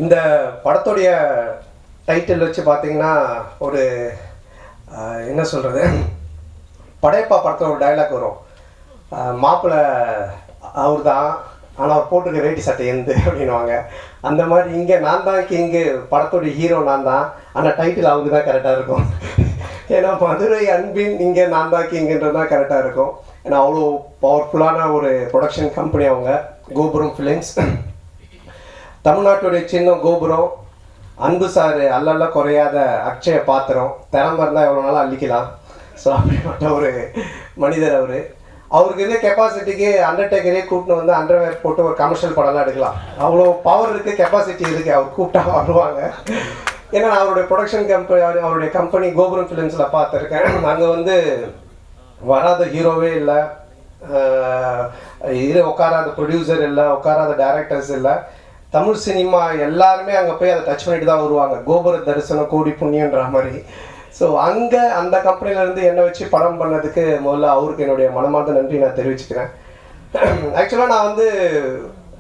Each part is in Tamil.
இந்த படத்துடைய டைட்டில் வச்சு பார்த்தீங்கன்னா ஒரு என்ன சொல்கிறது, படையப்பா படத்தில் ஒரு டைலாக் வரும், மாப்பிள்ளை அவர் தான் ஆனால் அவர் போட்டிருக்க வேட்டி சட்டை எந்த அப்படின்வாங்க. அந்த மாதிரி இங்கே நான் தான் கிங்கு, படத்துடைய ஹீரோ நான் தான், ஆனால் டைட்டில் அவருக்கு தான் கரெக்டாக இருக்கும். ஏன்னா மதுரை அன்பின் இங்கே நான் தான் கிங்குன்றது தான் கரெக்டாக இருக்கும். ஏன்னா அவ்வளோ பவர்ஃபுல்லான ஒரு ப்ரொடக்ஷன் கம்பெனி அவங்க, கோபுரம் ஃபிலிம்ஸ். தமிழ்நாட்டுடைய சின்னம் கோபுரம், அன்பு சார் அல்லல்ல குறையாத அக்ஷய பாத்திரம், திறமை இருந்தால் எவ்வளோ நாளும் அள்ளிக்கலாம். ஸோ அப்படிப்பட்ட ஒரு மனிதர் அவர். அவருக்கு இருக்க கெப்பாசிட்டிக்கு அண்டர்டேக்கரே கூப்பிட்டு வந்து அண்டர்வேர் போட்டு ஒரு கமர்ஷியல் படம்லாம் எடுக்கலாம். அவ்வளோ பவர் இருக்குது, கெப்பாசிட்டி இருக்குது. அவர் கூப்பிட்டா வருவாங்க. ஏன்னா நான் அவருடைய ப்ரொடக்ஷன் கம்பெனி, அவருடைய கம்பெனி கோபுரம் ஃபிலிம்ஸில் பார்த்துருக்கேன். அங்கே வந்து வராத ஹீரோவே இல்லை, இது உட்காராத ப்ரொடியூசர் இல்லை, உட்காராத டைரக்டர்ஸ் இல்லை. தமிழ் சினிமா எல்லாருமே அங்கே போய் அதை டச் பண்ணிட்டு தான் வருவாங்க. கோபுர தரிசனம் கோடி புண்ணியன்ற மாதிரி. ஸோ அங்கே அந்த கம்பெனிலேருந்து என்னை வச்சு படம் பண்ணதுக்கு முதல்ல அவருக்கு என்னுடைய மனமார்ந்த நன்றி நான் தெரிவிச்சுக்கிறேன். ஆக்சுவலாக நான் வந்து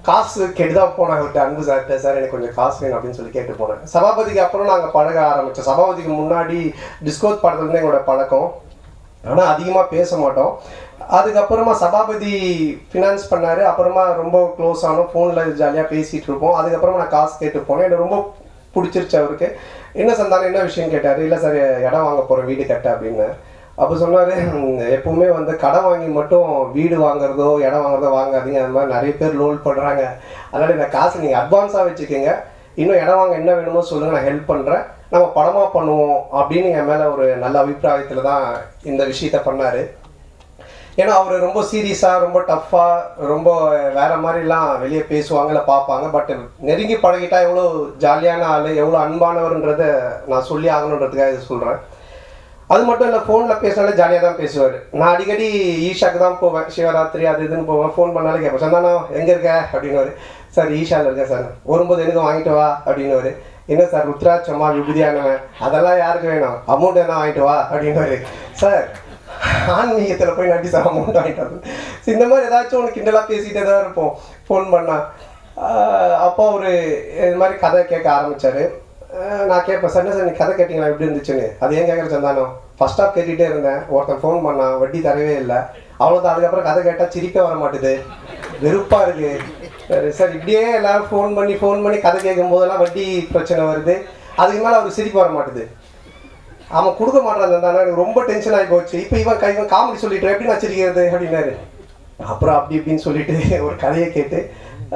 காசு கேட்டு தான் போனேன் அவர்கிட்ட, அன்பு சார்கிட்ட. சார் எனக்கு கொஞ்சம் காசு வேணும் அப்படின்னு சொல்லி கேட்டு போனேன். சபாபதிக்கு அப்புறம் நாங்கள் பழக ஆரம்பித்தோம். சபாபதிக்கு முன்னாடி டிஸ்கோத் படத்துலேருந்து எங்களோட பழக்கம், ஆனால் அதிகமாக பேச மாட்டோம். அதுக்கப்புறமா சபாபதி ஃபினான்ஸ் பண்ணார். அப்புறமா ரொம்ப க்ளோஸ் ஆனோம், ஃபோனில் ஜாலியாக பேசிகிட்டு இருப்போம். அதுக்கப்புறமா நான் காசு கேட்டு போனேன். எனக்கு ரொம்ப பிடிச்சிருச்சு அவருக்கு. என்ன சந்தானம் என்ன விஷயம் கேட்டார். இல்லை சார் இடம் வாங்க போகிறேன், வீடு கட்ட அப்படின்னு. அப்போ சொன்னார், எப்பவுமே வந்து கடன் வாங்கி மட்டும் வீடு வாங்குறதோ இடம் வாங்குறதோ வாங்காதீங்க. அது மாதிரி நிறைய பேர் லோன் பண்ணுறாங்க. அதனால் இந்த காசு நீங்கள் அட்வான்ஸாக வச்சுக்கோங்க, இன்னும் இடம் வாங்க என்ன வேணுமோ சொல்லுங்கள், நான் ஹெல்ப் பண்ணுறேன், நம்ம படமாக பண்ணுவோம் அப்படின்னு என் மேலே ஒரு நல்ல அபிப்பிராயத்தில் தான் இந்த விஷயத்த பண்ணார். ஏன்னா அவர் ரொம்ப சீரியஸாக, ரொம்ப டஃப்பாக, ரொம்ப வேறு மாதிரிலாம் வெளியே பேசுவாங்க, இல்லை பார்ப்பாங்க. பட் நெருங்கி பழகிட்டா எவ்வளோ ஜாலியான ஆள், எவ்வளோ அன்பானவர்ன்றதை நான் சொல்லி ஆகணுன்றதுக்காக இது சொல்கிறேன். அது மட்டும் இல்லை, ஃபோனில் பேசினாலே ஜாலியாக தான் பேசுவார். நான் அடிக்கடி ஈஷாக்கு தான் போவேன், சிவராத்திரி அது இதுன்னு போவேன். ஃபோன் பண்ணாலே கேட்பேன், சந்தானம் எங்கே இருக்க அப்படின்னுவார். சார் ஈஷாவில் இருக்கேன் சார். வரும்போது எனக்கு வாங்கிட்டு வா அப்படின்னுவார். என்ன சார் ருத்ராட்சம்மா விபூதியானவன், அதெல்லாம் யாருக்கு வேணும், அமௌண்ட் என்ன வாங்கிட்டு வா அப்படின்னுவார். சார் ஆன்மீகத்தில் போய் நட்டி சார் அமௌண்ட் வாங்கிட்டு வந்து இந்த மாதிரி ஏதாச்சும் ஒன்று கிண்டலாக பேசிகிட்டே தான் இருப்போம் ஃபோன் பண்ணால். அப்போ அவர் இது மாதிரி கதை கேட்க ஆரம்பித்தார். நான் கேட்பேன், சார் என்ன சார் நீ கதை கேட்டிங்களா எப்படி இருந்துச்சுன்னு. அது ஏன் கேட்குற சந்தானம், ஃபர்ஸ்ட் ஆஃப் கேட்டுகிட்டே இருந்தேன், ஒருத்தன் ஃபோன் பண்ணான், வட்டி தரவே இல்லை, அவ்வளோதான். அதுக்கப்புறம் கதை கேட்டால் சிரிப்பே வர மாட்டுது, வெறுப்பாக இருக்குது. சார் இப்படியே எல்லோரும் ஃபோன் பண்ணி கதை கேட்கும் போதெல்லாம் வட்டி பிரச்சனை வருது, அதுக்கு மேலே அவருக்கு சிரிப்பு வர மாட்டுது. அவன் கொடுக்க மாட்டான் தானே, எனக்கு ரொம்ப டென்ஷன் ஆகி போச்சு. இப்போ இவன் காமெடி சொல்லிட்டு எப்படி நான் சிரிக்கிறது அப்படின்னாரு. அப்புறம் அப்படி இப்படின்னு சொல்லிட்டு ஒரு கதையை கேட்டு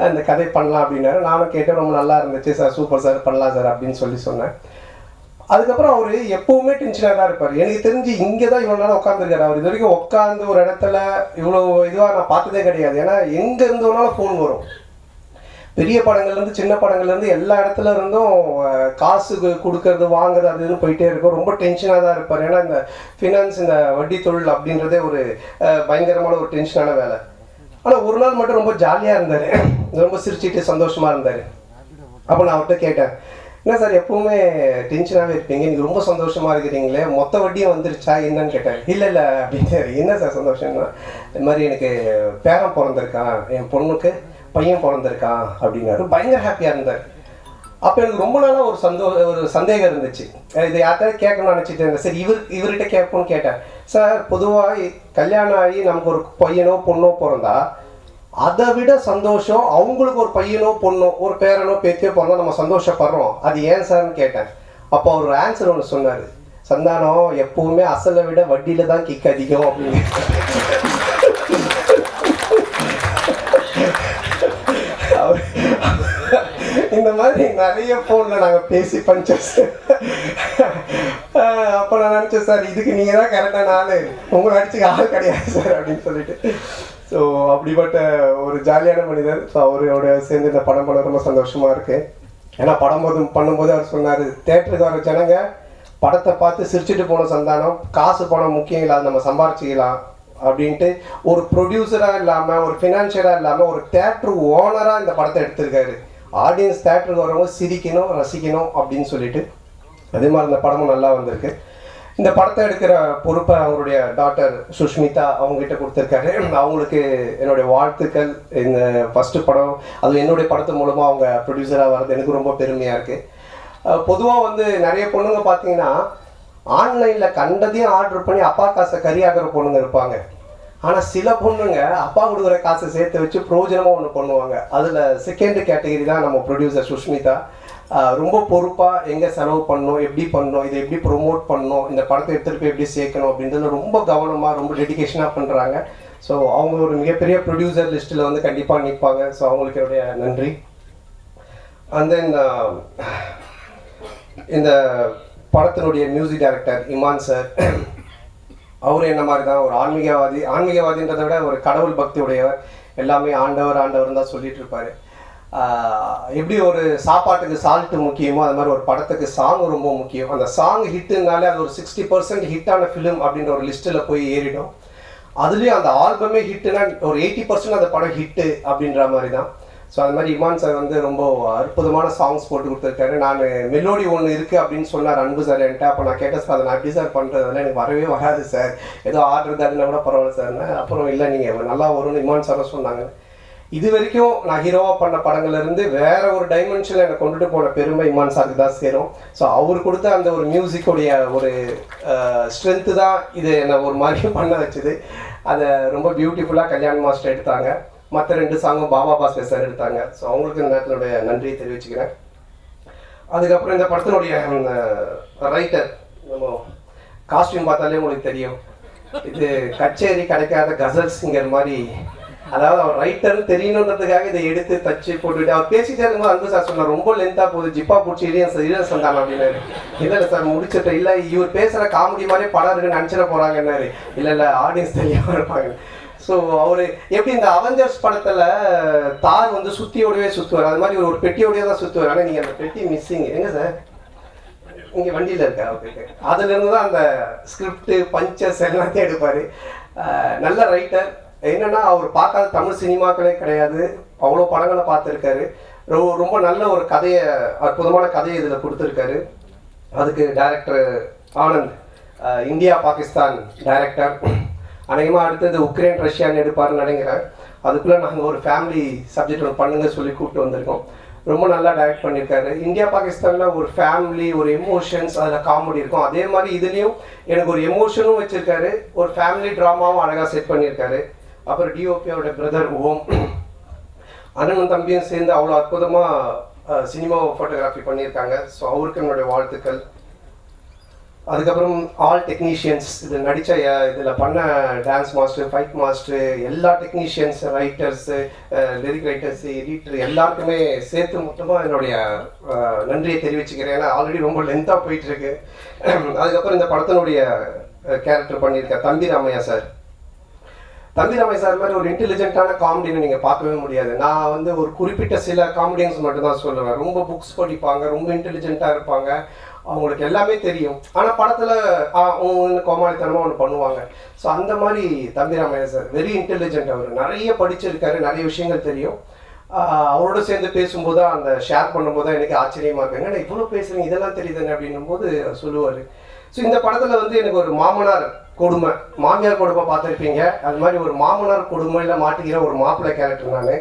அந்த கதை பண்ணலாம் அப்படின்னாரு. நானும் கேட்டேன், ரொம்ப நல்லா இருந்துச்சு சார், சூப்பர் சார், பண்ணலாம் சார் அப்படின்னு சொன்னேன். அதுக்கப்புறம் அவர் எப்பவுமே டென்ஷனாக தான் இருப்பார். எனக்கு தெரிஞ்சு இங்கே தான் இவ்வளோ நாள் உட்காந்துருக்காரு. அவர் இது வரைக்கும் உட்காந்து ஒரு இடத்துல இவ்வளோ இதுவாக நான் பார்த்ததே கிடையாது. ஏன்னா எங்கே இருந்தோனாலும் ஃபோன் வரும். பெரிய படங்கள்லேருந்து சின்ன படங்கள்லேருந்து எல்லா இடத்துல இருந்தும் காசு கொடுக்கறது வாங்குறது அது இதுன்னு போயிட்டே இருக்கும். ரொம்ப டென்ஷனாக தான் இருப்பார். ஏன்னா இந்த ஃபினான்ஸ், இந்த வட்டி தொழில் அப்படின்றதே ஒரு பயங்கரமான ஒரு டென்ஷனான வேலை. ஆனால் ஒரு நாள் மட்டும் ரொம்ப ஜாலியாக இருந்தார், ரொம்ப சிரிச்சுட்டு சந்தோஷமாக இருந்தார். அப்போ நான் அவர்கிட்ட கேட்டேன், என்ன சார் எப்பவுமே டென்ஷனாகவே இருப்பீங்க, நீங்கள் ரொம்ப சந்தோஷமாக இருக்கிறீங்களே, மொத்த வட்டியும் வந்துருச்சா என்னன்னு கேட்டேன். இல்லை அப்படின்னு. என்ன சார் சந்தோஷம்னா, இது மாதிரி எனக்கு பேரன் பிறந்திருக்கான், என் பொண்ணுக்கு பையன் பிறந்திருக்கான் அப்படின்னாரு. பயங்கர ஹாப்பியாக இருந்தார். அப்போ எனக்கு ரொம்ப நாளாக ஒரு சந்தேகம் இருந்துச்சு. இதை யார்கிட்ட கேட்கணும்னு நினச்சிட்டு இருந்தேன். சரி இவர்கிட்ட கேட்போன்னு கேட்டேன். சார் பொதுவாக கல்யாணம் ஆகி நமக்கு ஒரு பையனோ பொண்ணோ பிறந்தா அதை விட சந்தோஷம் அவங்களுக்கு ஒரு பையனோ பொண்ணோ ஒரு பேரனோ பேத்தியோ பிறந்தா நம்ம சந்தோஷப்படுறோம், அது ஏன் சார்னு கேட்டேன். அப்போ அவர் ஆன்சர் ஒன்று சொன்னார், சந்தானம் எப்பவுமே அசலை விட வட்டியில் தான் கிக் அதிகம் அப்படின்னு. இந்த மாதிரி நிறைய ஃபோனில் நாங்கள் பேசி பஞ்சஸ். அப்போ நான் நினச்சேன், சார் இதுக்கு நீங்கள் தான் கரெக்டான ஆள், உங்களை அடிச்சுக்க ஆள் கிடையாது சார் அப்படின்னு சொல்லிட்டு. ஸோ அப்படிப்பட்ட ஒரு ஜாலியான மனிதர். ஸோ அவரோட சேர்ந்து இந்த படம் பண்ண ரொம்ப சந்தோஷமாக இருக்குது. ஏன்னா பண்ணும்போது அவர் சொன்னார், தேட்டருக்கு வர ஜனங்க படத்தை பார்த்து சிரிச்சுட்டு போன சந்தானம், காசு பணம் முக்கியம் இல்லாத நம்ம சம்பாரிச்சிக்கலாம் அப்படின்ட்டு ஒரு ப்ரொடியூசராக இல்லாமல், ஒரு ஃபினான்ஷியராக இல்லாமல், ஒரு தேட்டர் ஓனராக இந்த படத்தை எடுத்திருக்காரு. ஆடியன்ஸ் தேட்டருக்கு வரவங்க சிரிக்கணும், ரசிக்கணும் அப்படின்னு சொல்லிட்டு. அதே மாதிரி இந்த படமும் நல்லா வந்திருக்கு. இந்த படத்தை எடுக்கிற பொறுப்பை அவருடைய டாக்டர் சுஷ்மிதா அவங்ககிட்ட கொடுத்துருக்காரு. அவங்களுக்கு என்னுடைய வாழ்த்துக்கள். இந்த ஃபஸ்ட்டு படம் அது என்னுடைய படத்து மூலமாக அவங்க ப்ரொடியூசராக வர்றது எனக்கு ரொம்ப பெருமையாக இருக்குது. பொதுவாக வந்து நிறைய பொண்ணுங்க பார்த்தீங்கன்னா ஆன்லைனில் கண்டதையும் ஆர்டர் பண்ணி அப்பா காசை கறியாகிற பொண்ணுங்க இருப்பாங்க. ஆனால் சில பொண்ணுங்க அப்பா கொடுக்குற காசை சேர்த்து வச்சு பிரோஜனமாக ஒன்று பண்ணுவாங்க. அதில் செகண்ட் கேட்டகரி தான் நம்ம ப்ரொடியூசர் சுஷ்மிதா. ரொம்ப பொறுப்பாக எங்கே செலவு பண்ணணும், எப்படி பண்ணணும், இதை எப்படி ப்ரொமோட் பண்ணணும், இந்த படத்தை எடுத்துகிட்டு போய் எப்படி சேர்க்கணும் அப்படின்றது ரொம்ப கவனமாக ரொம்ப டெடிகேஷனாக பண்ணுறாங்க. ஸோ அவங்க ஒரு மிகப்பெரிய ப்ரொடியூசர் லிஸ்ட்டில் வந்து கண்டிப்பாக நிற்பாங்க. ஸோ அவங்களுக்கு என்னுடைய நன்றி. அண்ட் தென் இந்த படத்தினுடைய மியூசிக் டைரக்டர் இமான் சார், அவர் என்ன மாதிரி தான் ஒரு ஆன்மீகவாதின்றதை விட ஒரு கடவுள் பக்தியுடையவர். எல்லாமே ஆண்டவர் ஆண்டவர் தான் சொல்லிட்டு இருப்பார். எப்படி ஒரு சாப்பாட்டுக்கு சால்ட்டு முக்கியமோ அது மாதிரி ஒரு படத்துக்கு சாங் ரொம்ப முக்கியம். அந்த சாங் ஹிட்டுனாலே அது ஒரு 60% ஹிட்டான ஃபிலிம் அப்படின்ற ஒரு லிஸ்ட்டில் போய் ஏறிடும். அதுலேயும் அந்த ஆல்பமே ஹிட்டுனா ஒரு 80% அந்த படம் ஹிட்டு அப்படின்ற மாதிரி தான். ஸோ அது மாதிரி இமான் சார் வந்து ரொம்ப அற்புதமான சாங்ஸ் போட்டு கொடுத்துருக்காரு. நான் மெலோடி ஒன்று இருக்குது அப்படின்னு சொன்னார் அன்பு சார் என்கிட்ட. அப்போ நான் கேட்டேன் சார் அதை நான் எப்படி சார் பண்ணுறதுனால எனக்கு வரவே வராது சார், ஏதோ ஆர்டர் தாருன்னா கூட பரவாயில்ல சார்னு. அப்புறம் இல்லை நீங்கள் நல்லா வரும்னு இமான் சாரும் சொன்னாங்க. இது வரைக்கும் நான் ஹீரோவாக பண்ண படங்கள்லேருந்து வேற ஒரு டைமென்ஷனில் என்னை கொண்டுட்டு போன பெருமை இமான் சாருக்கு தான் சேரும். ஸோ அவர் கொடுத்த அந்த ஒரு மியூசிக்குடைய ஒரு ஸ்ட்ரென்த்து தான் இது என்னை ஒரு மாதிரி பண்ண வச்சுது. அதை ரொம்ப பியூட்டிஃபுல்லாக கல்யாண் மாஸ்டர் எடுத்தாங்க. மற்ற 2 சாங்கும் பாபா பாஸ்கர் சார் எடுத்தாங்க. ஸோ அவங்களுக்கு இந்த நேரத்தினுடைய நன்றியை தெரிவிச்சுக்கிறேன். அதுக்கப்புறம் இந்த படத்தினுடைய ரைட்டர், நம்ம காஸ்டியூம் பார்த்தாலே உங்களுக்கு தெரியும், இது கச்சேரி கிடைக்காத கசல் சிங்கர் மாதிரி. அதாவது அவர் ரைட்டர்னு தெரியணுன்றதுக்காக இதை எடுத்து தச்சு போட்டுவிட்டு அவர் பேசிட்டே இருக்கும்போது அன்பு சார் சொன்னார், ரொம்ப லென்த்தாக போகுது, ஜிப்பா பிடிச்சி இளையன் சந்தானம் அப்படின்னாரு. இல்லை சார் முடிச்சுட்டு, இல்லை இவர் பேசுகிற காமெடி மாதிரி படம் இருக்குன்னு நினச்சிட போகிறாங்கன்னாரு. இல்லை ஆடியன்ஸ் தெரியாமல் இருப்பாங்க. ஸோ அவர் எப்படி இந்த அவெஞ்சர்ஸ் படத்தில் தார் வந்து சுற்றியோடவே சுற்றுவார், அது மாதிரி ஒரு பெட்டியோடய தான் சுற்றுவார். ஆனால் நீங்கள் அந்த பெட்டி மிஸ்ஸிங் எங்கே சார்? இங்கே வண்டியில் இருக்கா? ஓகே. அதுலேருந்து தான் அந்த ஸ்கிரிப்டு பஞ்சஸ் எல்லாத்தையும் எடுப்பார். நல்ல ரைட்டர். என்னென்னா அவர் பார்க்காத தமிழ் சினிமாக்களே கிடையாது, அவ்வளோ படங்களை பார்த்துருக்காரு. ரொம்ப நல்ல ஒரு கதையை, அற்புதமான கதையை இதில் கொடுத்துருக்காரு. அதுக்கு director Anand, India Pakistan director. அநேகமாக அடுத்தது உக்ரைன் ரஷ்யான்னு எடுப்பாருன்னு நினைக்கிறேன். அதுக்குள்ளே நாங்கள் ஒரு ஃபேமிலி சப்ஜெக்ட் ஒன்று பண்ணுங்க சொல்லி கூப்பிட்டு வந்திருக்கோம். ரொம்ப நல்லா டைரக்ட் பண்ணியிருக்காரு. இந்தியா பாகிஸ்தானில் ஒரு ஃபேமிலி, ஒரு எமோஷன்ஸ், அதில் காமெடி இருக்கும். அதே மாதிரி இதுலேயும் எனக்கு ஒரு எமோஷனும் வச்சுருக்காரு, ஒரு ஃபேமிலி ட்ராமாவும் அழகாக செட் பண்ணியிருக்காரு. அப்புறம் டிஓபியோட பிரதர் ஓம், அண்ணனும் தம்பியும் சேர்ந்து அவ்வளோ அற்புதமாக சினிமா ஃபோட்டோகிராஃபி பண்ணியிருக்காங்க. ஸோ அவருக்கு என்னுடைய வாழ்த்துக்கள். அதுக்கப்புறம் ஆல் டெக்னீஷியன்ஸ், இதில் நடித்த இதில் பண்ண டான்ஸ் மாஸ்டர், ஃபைட் மாஸ்டர், எல்லா technicians, writers, lyric writers, editor எல்லாருக்குமே சேர்த்து மொத்தமாக என்னுடைய நன்றியை தெரிவிச்சுக்கிறேன். ஏன்னா ஆல்ரெடி ரொம்ப லென்த்தாக போயிட்டுருக்கு. அதுக்கப்புறம் இந்த படத்தினுடைய கேரக்டர் பண்ணியிருக்க தம்பி ராமையா சார். தம்பி ராமையா சார் மாதிரி ஒரு இன்டெலிஜென்ட்டான காமெடின்னு நீங்கள் பார்க்கவே முடியாது. நான் வந்து ஒரு குறிப்பிட்ட சில காமெடியன்ஸ் மட்டும்தான் சொல்லுவேன். ரொம்ப புக்ஸ் படிப்பாங்க, ரொம்ப இன்டெலிஜென்ட்டாக இருப்பாங்க, அவங்களுக்கு எல்லாமே தெரியும். ஆனால் படத்தில் கோமாளித்தனமாக ஒன்று பண்ணுவாங்க. ஸோ அந்த மாதிரி தம்பி ராமையா சார் வெரி இன்டெலிஜென்ட். அவர் நிறைய படிச்சிருக்காரு, நிறைய விஷயங்கள் தெரியும். அவரோட சேர்ந்து பேசும்போது அந்த ஷேர் பண்ணும்போது தான் எனக்கு ஆச்சரியமாக இருக்கு, ஏன்னா இவ்வளோ பேசுகிறீங்க, இதெல்லாம் தெரியுதுங்க அப்படின்னும் போது சொல்லுவார். ஸோ இந்த படத்தில் வந்து எனக்கு ஒரு மாமனார் கொடுமை, மாமியார் கொடுமை பார்த்துருப்பீங்க, அது மாதிரி ஒரு மாமனார் கொடுமையில் மாட்டிக்கிற ஒரு மாப்பிள்ளை கேரக்டர் நான்.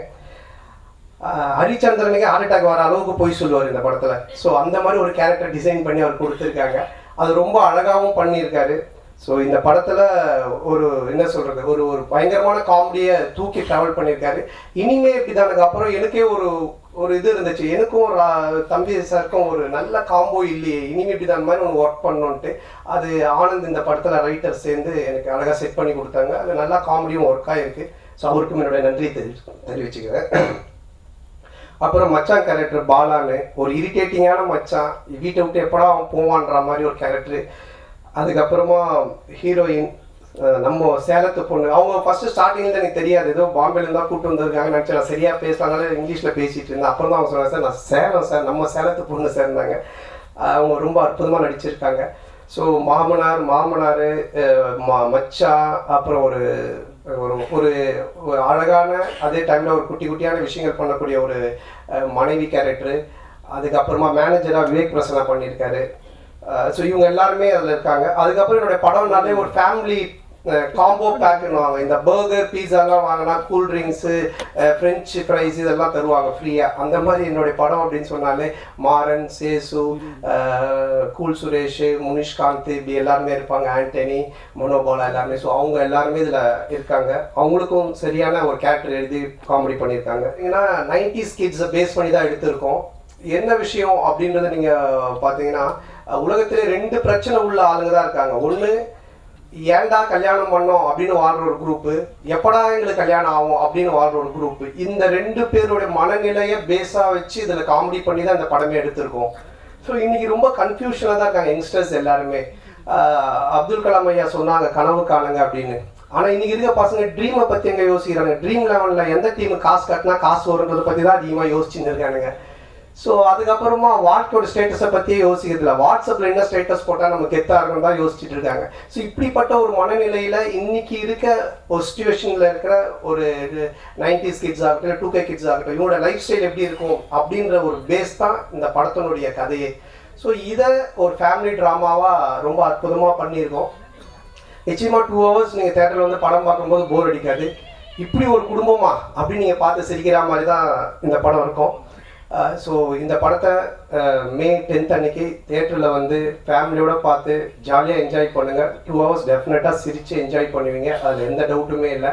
ஹரிச்சந்திரனுக்கு ஹார்ட் அட்டாக் வர அளவுக்கு போய் சொல்லுவார் இந்த படத்தில். ஸோ அந்த மாதிரி ஒரு கேரக்டர் டிசைன் பண்ணி அவர் கொடுத்துருக்காங்க. அது ரொம்ப அழகாகவும் பண்ணியிருக்காரு. ஸோ இந்த படத்தில் ஒரு என்ன சொல்கிறது, ஒரு ஒரு பயங்கரமான காமெடியை தூக்கி ட்ராவல் பண்ணியிருக்காரு. இனிமே இப்படிதானுக்கு அப்புறம் எனக்கே ஒரு இது இருந்துச்சு, எனக்கும் ஒரு தம்பி சாருக்கும் ஒரு நல்ல காம்போ இல்லையே, இனிமே இப்படிதான் மாதிரி ஒன்று ஒர்க் பண்ணோன்ட்டு. அது ஆனந்த் இந்த படத்தில் ரைட்டர் சேர்ந்து எனக்கு அழகாக செட் பண்ணி கொடுத்தாங்க. அது நல்லா காமெடியும் ஒர்க்காக இருக்குது. ஸோ அவருக்கும் என்னுடைய நன்றியை தெரிவிச்சுக்கிறேன். அப்புறம் மச்சான் கேரக்டர் பாலான்னு, ஒரு இரிட்டேட்டிங்கான மச்சான், வீட்டை விட்டு எப்படா அவன் போவான்ற மாதிரி ஒரு கேரக்டர். அதுக்கப்புறமா ஹீரோயின் நம்ம சேலத்து பொண்ணு. அவங்க ஃபஸ்ட்டு ஸ்டார்டிங்கில் எனக்கு தெரியாது, ஏதோ பாம்பேலேருந்து தான் கூப்பிட்டு வந்திருக்காங்க நினச்சேன். நான் சரியாக பேசலானால இங்கிலீஷில் பேசிகிட்டு இருந்தேன். அப்புறம் தான் அவங்க சொன்னாங்க, சார் நான் சேலம் சார், நம்ம சேலத்து பொண்ணு சேர்ந்தாங்க. அவங்க ரொம்ப அற்புதமாக நடிச்சிருக்காங்க. ஸோ மாமனார் மச்சா, அப்புறம் ஒரு ஒரு அழகான, அதே டைமில் ஒரு குட்டி குட்டியான விஷயங்கள் பண்ணக்கூடிய ஒரு மனைவி கேரக்டரு. அதுக்கப்புறமா மேனேஜராக விவேக் பிரசன்னா பண்ணியிருக்காரு. ஸோ இவங்க எல்லாருமே அதில் இருக்காங்க. அதுக்கப்புறம் என்னுடைய படம்னாலே ஒரு ஃபேமிலி காம்போ பேக்குன்னுவாங்க. இந்த பர்கர் பீஸாலாம் வாங்கினா கூல் ட்ரிங்க்ஸு ஃப்ரெஞ்சு ஃப்ரைஸ் இதெல்லாம் தருவாங்க ஃப்ரீயாக. அந்த மாதிரி என்னுடைய படம் அப்படின்னு சொன்னாலே மாறன், சேசு, கூல் சுரேஷ், முனிஷ்காந்த் இப்படி எல்லாருமே இருப்பாங்க, ஆண்டனி, மனோபாலா எல்லாருமே. ஸோ அவங்க எல்லாருமே இதில் இருக்காங்க. அவங்களுக்கும் சரியான ஒரு கேரக்டர் எழுதி காமெடி பண்ணியிருக்காங்க. ஏன்னா 90s கிட்ஸை பேஸ் பண்ணி தான் எடுத்திருக்கோம். என்ன விஷயம் அப்படின்றத நீங்கள் பார்த்தீங்கன்னா, உலகத்திலே 2 பிரச்சனை உள்ள ஆளுங்க தான் இருக்காங்க. ஒன்று, ஏன்டா கல்யாணம் பண்ணோம் அப்படின்னு வாழ்ற ஒரு குரூப்பு, எப்படா எங்களுக்கு கல்யாணம் ஆகும் அப்படின்னு வாழ்ற ஒரு குரூப்பு. இந்த 2 பேருடைய மனநிலையை பேஸாக வச்சு இதில் காமெடி பண்ணி தான் இந்த படமே எடுத்திருக்கோம். ஸோ இன்னைக்கு ரொம்ப கன்ஃபியூஷனாக தான் இருக்காங்க யங்ஸ்டர்ஸ் எல்லாருமே. அப்துல் கலாம் ஐயா சொன்னாங்க கனவு காணுங்க அப்படின்னு. ஆனால் இன்னைக்கு இருக்க பசங்க ட்ரீமை பற்றி எங்கே யோசிக்கிறாங்க? ட்ரீம் லெவலில் எந்த டீமு காசு கட்டினா காசு வருன்றதை பற்றி தான் அதிகமாக யோசிச்சுன்னு இருக்கானுங்க. ஸோ அதுக்கப்புறமா வாழ்க்கையோட ஸ்டேட்டஸை பற்றியே யோசிக்கிறதுல, வாட்ஸ்அப்பில் என்ன ஸ்டேட்டஸ் போட்டால் நம்ம கெத்தாக இருக்கணும் தான் யோசிச்சுட்டு இருக்காங்க. ஸோ இப்படிப்பட்ட ஒரு மனநிலையில் இன்னைக்கு இருக்க ஒரு சுச்சுவேஷனில் இருக்கிற ஒரு 90s கிட்ஸ் ஆகட்டும், 2K கிட்ஸ் ஆகட்டும், இவங்களோட லைஃப் ஸ்டைல் எப்படி இருக்கும் அப்படின்ற ஒரு பேஸ் தான் இந்த படத்தினுடைய கதையே. ஸோ இதை ஒரு ஃபேமிலி ட்ராமாவாக ரொம்ப அற்புதமாக பண்ணியிருக்கோம். நிச்சயமாக 2 hours நீங்கள் தேட்டரில் வந்து படம் பார்க்கும்போது போர் அடிக்காது. இப்படி ஒரு குடும்பமா அப்படின்னு நீங்கள் பார்த்து சிரிக்கிற மாதிரி தான் இந்த படம் இருக்கும். ஸோ இந்த படத்தை May 10th அன்னைக்கு தேட்டரில் வந்து ஃபேமிலியோடு பார்த்து ஜாலியாக என்ஜாய் பண்ணுங்கள். 2 hours டெஃபினட்டாக சிரித்து என்ஜாய் பண்ணுவீங்க, அதில் எந்த டவுட்டுமே இல்லை.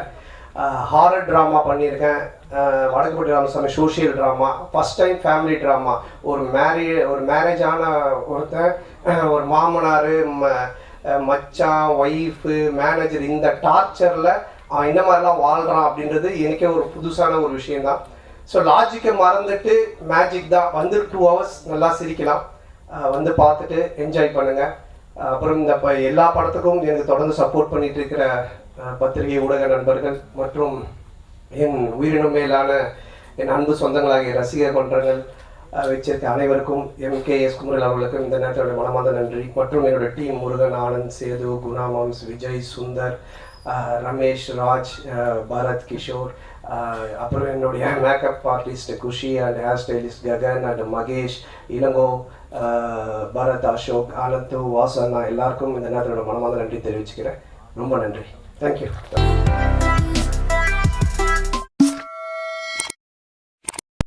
ஹாரர் ட்ராமா பண்ணியிருக்கேன், Vadakkupatti Ramasamy social drama, first time family drama. ஒரு மேரேஜான ஒருத்தன், ஒரு மாமனார், மச்சான், ஒய்ஃபு, மேனேஜர், இந்த டார்ச்சரில் அவன் இந்த மாதிரிலாம் வாழ்கிறான் அப்படின்றது எனக்கே ஒரு புதுசான ஒரு விஷயந்தான். ஸோ லாஜிக்கை மறந்துட்டு மேஜிக் தான். வந்து 2 hours நல்லா சிரிக்கலாம், வந்து பார்த்துட்டு என்ஜாய் பண்ணுங்கள். அப்புறம் இந்த எல்லா படத்துக்கும் எனக்கு தொடர்ந்து சப்போர்ட் பண்ணிட்டு இருக்கிற பத்திரிகை ஊடக நண்பர்கள் மற்றும் என் உயிரினும் மேலான என் அன்பு சொந்தங்களாகிய ரசிகர் மன்றங்கள் வச்சிருக்க அனைவருக்கும், MKS குமரல் அவர்களுக்கும் இந்த நேரத்தோட மனமார்ந்த நன்றி. மற்றும் என்னோட டீம் முருகன், ஆனந்த், சேது, குணா மாம்ஸ், விஜய், சுந்தர், ரமேஷ், ராஜ், பரத், கிஷோர், அப்புறம் என்னுடைய makeup artist Kushi and hair stylist Gagan and Mahesh, Elango, Bharath, Ashok, Anand, Vasan, நான் எல்லாருக்கும் இந்த நேரத்தோட மனமார்ந்த நன்றி தெரிவிச்சுக்கிறேன். ரொம்ப நன்றி. தேங்க்யூ.